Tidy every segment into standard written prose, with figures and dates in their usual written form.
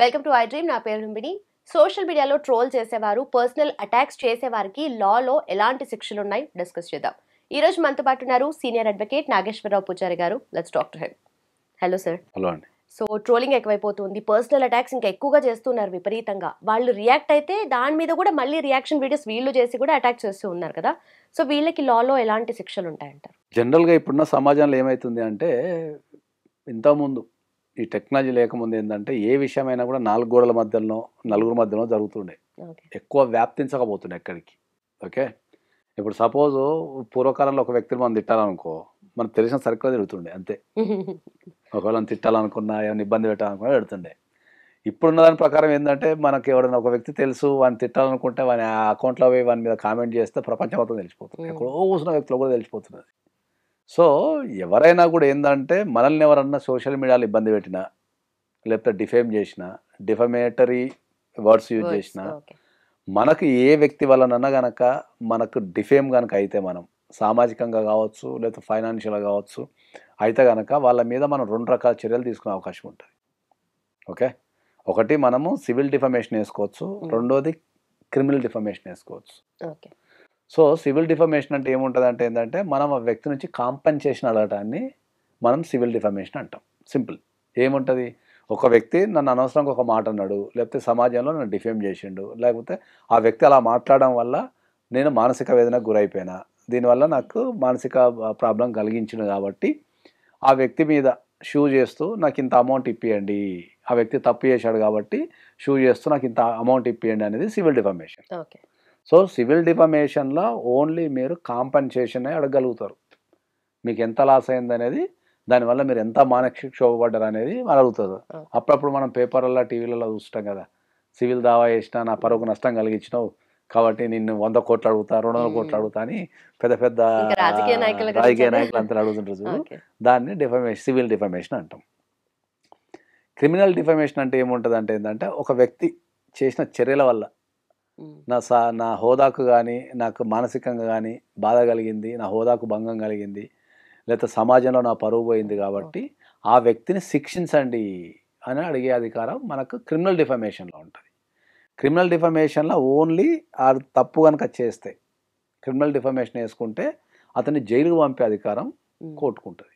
Welcome to I dream. నా పేరు Lumbini. Social మీడియాలో ట్రోల్ చేసేవారు, పర్సనల్ అటాక్స్ చేసేవారికి లాలో ఎలాంటి శిక్షలు ఉన్నాయి డిస్కస్ చేద్దాం. ఈ రోజు మనతో పాటు ఉన్నారు సీనియర్ అడ్వకేట్ నాగేశ్వరరావు పూజారి గారు. Let's talk to him. Hello sir. Hello అండి. సో ట్రోలింగ్ ఎక్కువైపోతుంది, పర్సనల్ అటాక్స్ ఇంకా ఎక్కువగా చేస్తున్నారు విపరీతంగా. వాళ్ళు రియాక్ట్ అయితే దాని మీద కూడా మళ్ళీ రియాక్షన్ వీడియోస్ వీళ్ళు చేసి కూడా అటాక్ చేస్తూ ఉన్నారు కదా. సో వీళ్ళకి లాలో ఎలాంటి శిక్షలు ఉంటాయంటారు? జనరల్గా ఇప్పుడున్న సమాజంలో ఏమవుతుంది అంటే, ఇంతకుముందు ఈ టెక్నాలజీ లేకముందు ఏంటంటే ఏ విషయమైనా కూడా 4 గోడల మధ్యలో, నలుగురు మధ్యలో జరుగుతుండే, ఎక్కువ వ్యాప్తించకపోతుండే ఎక్కడికి. ఓకే, ఇప్పుడు సపోజు పూర్వకాలంలో ఒక వ్యక్తిని మనం తిట్టాలనుకో, మనకు తెలిసిన సర్కిల్ తిరుగుతుండే అంతే. ఒకవేళ తిట్టాలనుకున్నా, ఏమైనా ఇబ్బంది పెట్టాలనుకున్నా పెడుతుండే. ఇప్పుడున్న దాని ప్రకారం ఏంటంటే, మనకి ఎవరైనా ఒక వ్యక్తి తెలుసు, వాడిని తిట్టాలనుకుంటే వాని అకౌంట్లో పోయి వాని మీద కామెంట్ చేస్తే ప్రపంచం మొత్తం తెలిసిపోతుంది, ఎక్కడో కూర్చున్న వ్యక్తిలో కూడా తెలిసిపోతున్నది. సో ఎవరైనా కూడా ఏంటంటే, మనల్ని ఎవరన్నా సోషల్ మీడియాలో ఇబ్బంది పెట్టినా, లేకపోతే డిఫేమ్ చేసినా, డిఫమేటరీ వర్డ్స్ యూజ్ చేసినా, మనకు ఏ వ్యక్తి వల్లనన్నా కనుక మనకు డిఫేమ్ కనుక అయితే, మనం సామాజికంగా కావచ్చు లేకపోతే ఫైనాన్షియల్గా కావచ్చు అయితే కనుక వాళ్ళ మీద మనం 2 రకాల చర్యలు తీసుకునే అవకాశం ఉంటుంది. ఓకే, ఒకటి మనము సివిల్ డిఫమేషన్ వేసుకోవచ్చు, రెండోది క్రిమినల్ డిఫమేషన్ వేసుకోవచ్చు. ఓకే, సో సివిల్ డిఫమేషన్ అంటే ఏముంటుంది అంటే ఏంటంటే, మనం ఆ వ్యక్తి నుంచి కాంపెన్సేషన్ అడగటాన్ని మనం సివిల్ డిఫమేషన్ అంటాం. సింపుల్. ఏముంటుంది, ఒక వ్యక్తి నన్ను అనవసరంగా ఒక మాట అన్నాడు, లేకపోతే సమాజంలో నన్ను డిఫేమ్ చేసిండు, లేకపోతే ఆ వ్యక్తి అలా మాట్లాడడం వల్ల నేను మానసిక వేదనకు గురైపోయినా, దీనివల్ల నాకు మానసిక ప్రాబ్లం కలిగించింది కాబట్టి ఆ వ్యక్తి మీద షూ చేస్తూ నాకు ఇంత అమౌంట్ ఇప్పియండి, ఆ వ్యక్తి తప్పు చేశాడు కాబట్టి షూ చేస్తూ నాకు ఇంత అమౌంట్ ఇప్పియండి అనేది civil defamation. Okay. So civil డిఫమేషన్లో ఓన్లీ మీరు కాంపన్సేషన్ అడగగలుగుతారు. మీకు ఎంత లాస్ అయింది అనేది, దానివల్ల మీరు ఎంత మానసిక క్షోభపడ్డారు అనేది అడుగుతారు. అప్పుడప్పుడు మనం పేపర్లలో, టీవీలలో చూస్తాం కదా, సివిల్ దావా చేసినా నా పరువుకు నష్టం కలిగించినావు కాబట్టి నిన్ను 100 కోట్లు అడుగుతా, 200 కోట్లు అడుగుతా అని పెద్ద పెద్ద రాజకీయ నాయకులు అంతా అడుగుతుంటారు చూడు. దాన్ని సివిల్ డిఫమేషన్ అంటాం. క్రిమినల్ డిఫమేషన్ అంటే ఏముంటుంది అంటే ఏంటంటే, ఒక వ్యక్తి చేసిన చర్యల వల్ల నా హోదాకు కానీ, నాకు మానసికంగా కానీ బాధ కలిగింది, నా హోదాకు భంగం కలిగింది, లేకపోతే సమాజంలో నా పరువు పోయింది కాబట్టి ఆ వ్యక్తిని శిక్షించండి అని అడిగే అధికారం మనకు క్రిమినల్ డిఫమేషన్లో ఉంటుంది. క్రిమినల్ డిఫమేషన్లో ఓన్లీ ఆ తప్పు కనుక చేస్తే, క్రిమినల్ డిఫమేషన్ వేసుకుంటే అతన్ని జైలుకు పంపే అధికారం కోర్టుకుంటుంది.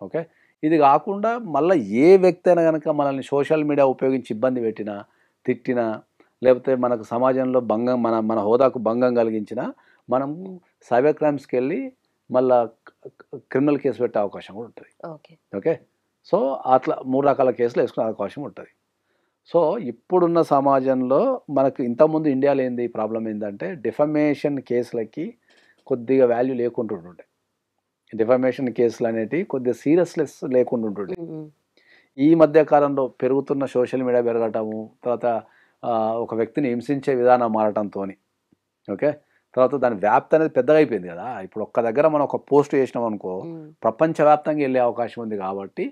ఓకే, ఇది కాకుండా మళ్ళీ ఏ వ్యక్తి అయినా కనుక మనల్ని సోషల్ మీడియా ఉపయోగించి ఇబ్బంది పెట్టినా, తిట్టినా, లేకపోతే మనకు సమాజంలో భంగం, మన హోదాకు భంగం కలిగించిన, మనం సైబర్ క్రైమ్స్కి వెళ్ళి మళ్ళా క్రిమినల్ కేసు పెట్టే అవకాశం కూడా ఉంటుంది. ఓకే, సో అట్లా 3 రకాల కేసులు వేసుకునే అవకాశం ఉంటుంది. సో ఇప్పుడున్న సమాజంలో మనకు ఇంతకుముందు ఇండియాలో ఏంది ప్రాబ్లం ఏంటంటే, డిఫమేషన్ కేసులకి కొద్దిగా వాల్యూ లేకుంటుండే, డిఫమేషన్ కేసులు అనేటివి కొద్దిగా సీరియస్నెస్ లేకుంటుండే. ఈ మధ్య కాలంలో పెరుగుతున్న సోషల్ మీడియా పెరగటము, తర్వాత ఒక వ్యక్తిని హింసించే విధానం మారటంతో, ఓకే, తర్వాత దాని వ్యాప్తి అనేది పెద్దగా అయిపోయింది కదా. ఇప్పుడు ఒక్క దగ్గర మనం ఒక పోస్ట్ చేసినాం అనుకో, ప్రపంచవ్యాప్తంగా వెళ్ళే అవకాశం ఉంది కాబట్టి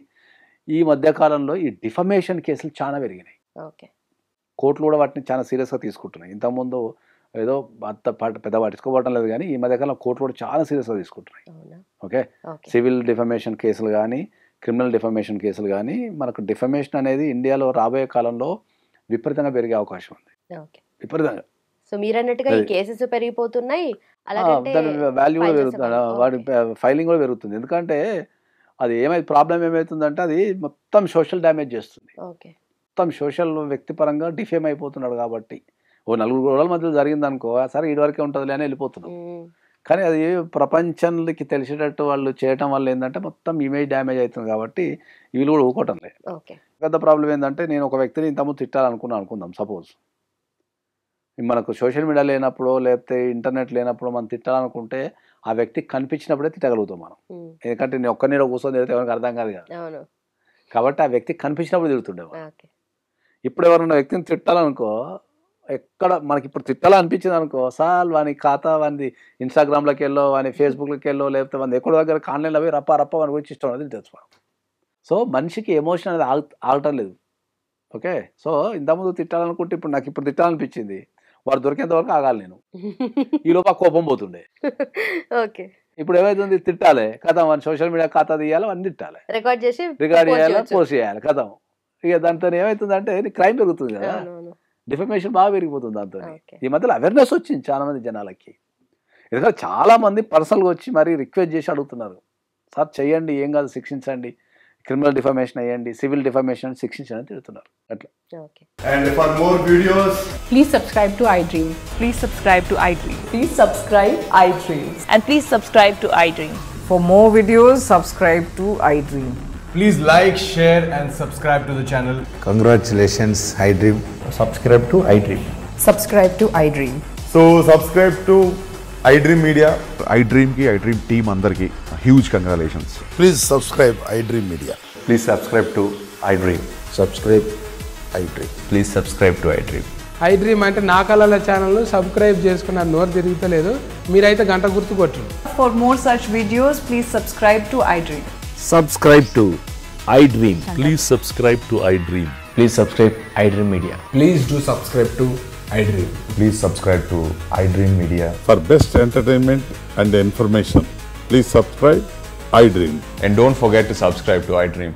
ఈ మధ్యకాలంలో ఈ డిఫమేషన్ కేసులు చాలా పెరిగినాయి. కోర్టులు కూడా వాటిని చాలా సీరియస్గా తీసుకుంటున్నాయి. ఇంతకుముందు ఏదో అంత పెద్ద పట్టించుకోవడం లేదు, కానీ ఈ మధ్యకాలంలో కోర్టులు కూడా చాలా సీరియస్గా తీసుకుంటున్నాయి. ఓకే, సివిల్ డిఫమేషన్ కేసులు కానీ, క్రిమినల్ డిఫమేషన్ కేసులు కానీ, మనకు డిఫమేషన్ అనేది ఇండియాలో రాబోయే కాలంలో విపరీతంగా పెరిగే అవకాశం ఉంది, విపరీతంగా. సో మీరు అన్నట్టుగా ఈ కేసెస్ పెరిగిపోతున్నాయి, దాని వాల్యూ కూడా పెరుగుతుంది, వాడి ఫైలింగ్ కూడా పెరుగుతుంది. ఎందుకంటే అది ప్రాబ్లం ఏమవుతుందంటే, అది మొత్తం సోషల్ డ్యామేజ్ చేస్తుంది. మొత్తం సోషల్ వ్యక్తిపరంగా డిఫేమ్ అయిపోతున్నాడు కాబట్టి. ఓ 4 గోడల మధ్యలో జరిగింది అనుకో, సరే ఇదివరకే ఉంటుంది అని వెళ్ళిపోతున్నాం. కానీ అది ప్రపంచానికి తెలిసేటట్టు వాళ్ళు చేయటం వల్ల ఏంటంటే మొత్తం ఇమేజ్ డ్యామేజ్ అవుతుంది కాబట్టి వీళ్ళు కూడా ఊకోవటం లేదు. పెద్ద ప్రాబ్లం ఏంటంటే, నేను ఒక వ్యక్తిని ఇంతకుముందు అనుకుందాం సపోజ్, మనకు సోషల్ మీడియా లేనప్పుడు లేకపోతే ఇంటర్నెట్ లేనప్పుడు మనం తిట్టాలనుకుంటే ఆ వ్యక్తికి కనిపించినప్పుడే తిట్టగలుగుతాం మనం. ఎందుకంటే నేను ఒక్క నీడ కూర్చొని తిడితే ఎవరికి అర్థం కాదు కదా, కాబట్టి ఆ వ్యక్తికి కనిపించినప్పుడు తిడుతుండేవాడు. ఇప్పుడు ఎవరన్నా వ్యక్తిని తిట్టాలనుకో, ఎక్కడ మనకి ఇప్పుడు తిట్టాలనిపించింది అనుకో, సార్ వాని ఖాతా వాని ఇన్స్టాగ్రామ్లోకి వెళ్ళో, వాని ఫేస్బుక్లోకి వెళ్ళో, లేకపోతే వాని ఎక్కడో దగ్గర ఆన్లైన్లో పోయి రప్ప వాని గురించి ఇష్టం అనేది తెలుసుకోవడం. సో మనిషికి ఎమోషన్ అనేది ఆగటం లేదు. ఓకే, సో ఇంతకుముందు తిట్టాలనుకుంటే ఇప్పుడు తిట్టాలనిపించింది, వాడు దొరికేంత వరకు ఆగాలి నేను, ఈ లోపు కోపం పోతుండే. ఓకే, ఇప్పుడు ఏమైతుంది తిట్టాలి కథం అని సోషల్ మీడియా ఖాతా తీయాలి అని తిట్టాలి, రికార్డ్ చేసి రికార్డ్ post చేయాలి, చేయొచ్చు. పోస్ట్ చేయాలి కథం. ఇక దాంతో ఏమవుతుందంటే క్రైమ్ పెరుగుతుంది కదా, అవునవును. డిఫమేషన్ బాగా పెరిగిపోతుంది దాంతో. ఓకే. ఈ మధ్యలో అవేర్నెస్ వచ్చింది చాలా మంది జనాలకి. ఎందుకంటే చాలా మంది పర్సనల్గా వచ్చి మరి రిక్వెస్ట్ చేసి అడుగుతున్నారు, సార్ చెయ్యండి ఏం కాదు శిక్షించండి, క్రిమినల్ డిఫమేషన్ అయ్యండి, సివిల్ డిఫమేషన్ శిక్షించండి అని తిడుతున్నారు అట్లా. Okay. And for more videos, Please subscribe to iDream. Please subscribe to iDream. Please subscribe iDream. And please subscribe to iDream. For more videos, subscribe to iDream. please like, share and subscribe to the channel. Congratulations, iDream. Subscribe to iDream. Subscribe to iDream. So subscribe to iDream Media. iDream की iDream team अंदर की huge congratulations. Please subscribe iDream Media. Please subscribe to iDream. Subscribe iDream. Please subscribe to iDream. iDream అంటే నా కళల channel subscribe చేసుకున్న నోరు తిరుగుతలేదు, మీరైతే గంట గుర్తు కొట్టు. For more such videos, please subscribe to iDream. Subscribe to iDream. Please subscribe to iDream. Please subscribe iDream Media. Please do subscribe to iDream. Please subscribe to iDream Media. For best entertainment and information, please subscribe iDream. And don't forget to subscribe to iDream.